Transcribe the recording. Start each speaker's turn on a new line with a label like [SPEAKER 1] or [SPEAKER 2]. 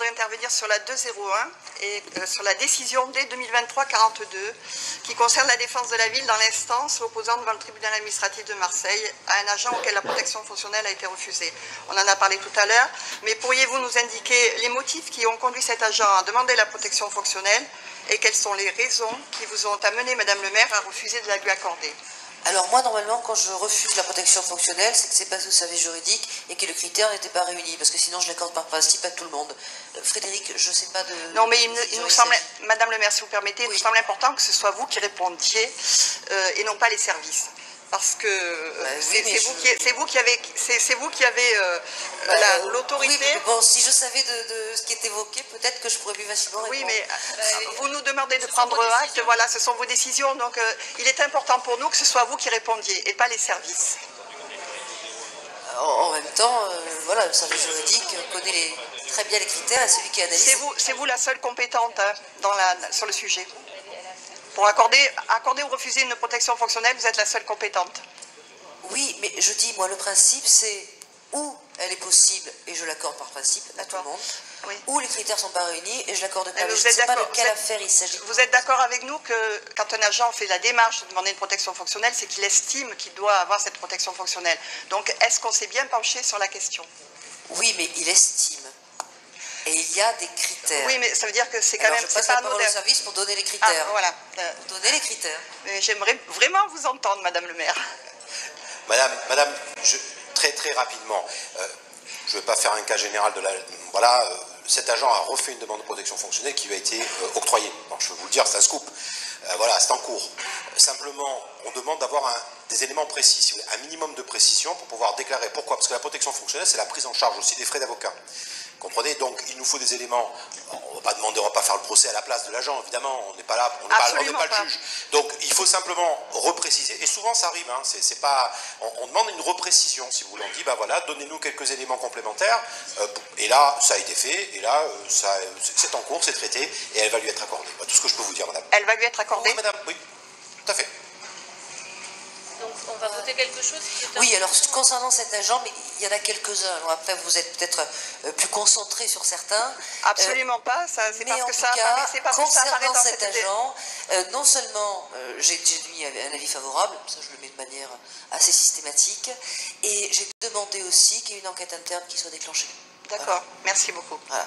[SPEAKER 1] voudrais intervenir sur la 201 et sur la décision D 2023-42 qui concerne la défense de la ville dans l'instance opposant devant le tribunal administratif de Marseille à un agent auquel la protection fonctionnelle a été refusée. On en a parlé tout à l'heure, mais pourriez-vous nous indiquer les motifs qui ont conduit cet agent à demander la protection fonctionnelle et quelles sont les raisons qui vous ont amené, Madame le maire, à refuser de la lui accorder?
[SPEAKER 2] Alors moi, normalement, quand je refuse la protection fonctionnelle, c'est que c'est pas sous service juridique et que le critère n'était pas réuni, parce que sinon je l'accorde par principe à tout le monde. Frédéric, je ne sais pas de...
[SPEAKER 1] Non, mais il nous semble, Madame le maire, si vous permettez, il nous semble important que ce soit vous qui répondiez et non pas les services. Parce que c'est vous qui avez l'autorité.
[SPEAKER 2] Oui, mais bon, si je savais de ce qui est évoqué, peut-être que je pourrais plus facilement répondre.
[SPEAKER 1] Oui, mais vous nous demandez de prendre acte, voilà, ce sont vos décisions, donc il est important pour nous que ce soit vous qui répondiez et pas les services.
[SPEAKER 2] En même temps, voilà, le service juridique connaît très bien les critères et celui qui analyse...
[SPEAKER 1] C'est vous la seule compétente sur le sujet. Pour accorder ou refuser une protection fonctionnelle, vous êtes la seule compétente.
[SPEAKER 2] Oui, mais je dis, moi, le principe, c'est où elle est possible, et je l'accorde par principe à tout le monde, oui. Où les critères ne sont pas réunis, et je l'accorde pas. Je ne sais pas de quelle affaire il s'agit.
[SPEAKER 1] Vous êtes d'accord avec nous que quand un agent fait la démarche de demander une protection fonctionnelle, c'est qu'il estime qu'il doit avoir cette protection fonctionnelle. Donc, est-ce qu'on s'est bien penché sur la question?
[SPEAKER 2] Oui, mais il estime. Et il y a des critères.
[SPEAKER 1] Oui, mais ça veut dire que c'est quand même...
[SPEAKER 2] Je passe la parole au service pour donner les critères.
[SPEAKER 1] Ah, voilà.
[SPEAKER 2] Donner les critères.
[SPEAKER 1] J'aimerais vraiment vous entendre, Madame le maire.
[SPEAKER 3] Madame, très rapidement, je ne vais pas faire un cas général de la... Voilà, cet agent a refait une demande de protection fonctionnelle qui lui a été octroyée. Bon, je peux vous le dire, c'est un scoop. Voilà, c'est en cours. Simplement, on demande d'avoir des éléments précis, si vous voulez, un minimum de précision pour pouvoir déclarer. Pourquoi? Parce que la protection fonctionnelle, c'est la prise en charge aussi des frais d'avocat. Comprenez? Donc, il nous faut des éléments. On va pas faire le procès à la place de l'agent, évidemment. On n'est pas là, on n'est pas le juge. Donc, il faut simplement repréciser. Et souvent, ça arrive. Hein, c'est pas. On demande une reprécision, si vous voulez. On dit, ben voilà, donnez-nous quelques éléments complémentaires. Et là, ça a été fait. Et là, c'est en cours, c'est traité, et elle va lui être accordée. Tout ce que je peux vous dire, madame.
[SPEAKER 1] Elle va lui être accordée?
[SPEAKER 3] Oui, madame. Oui, tout à fait.
[SPEAKER 4] Donc, on va voter quelque chose
[SPEAKER 2] Oui, alors concernant cet agent, mais il y en a quelques-uns. Alors après, vous êtes peut-être plus concentré sur certains.
[SPEAKER 1] Absolument pas. C'est parce que ça apparaît.
[SPEAKER 2] Concernant cet agent, non seulement j'ai mis un avis favorable, ça je le mets de manière assez systématique, et j'ai demandé aussi qu'il y ait une enquête interne qui soit déclenchée.
[SPEAKER 1] D'accord. Merci beaucoup.
[SPEAKER 2] Voilà.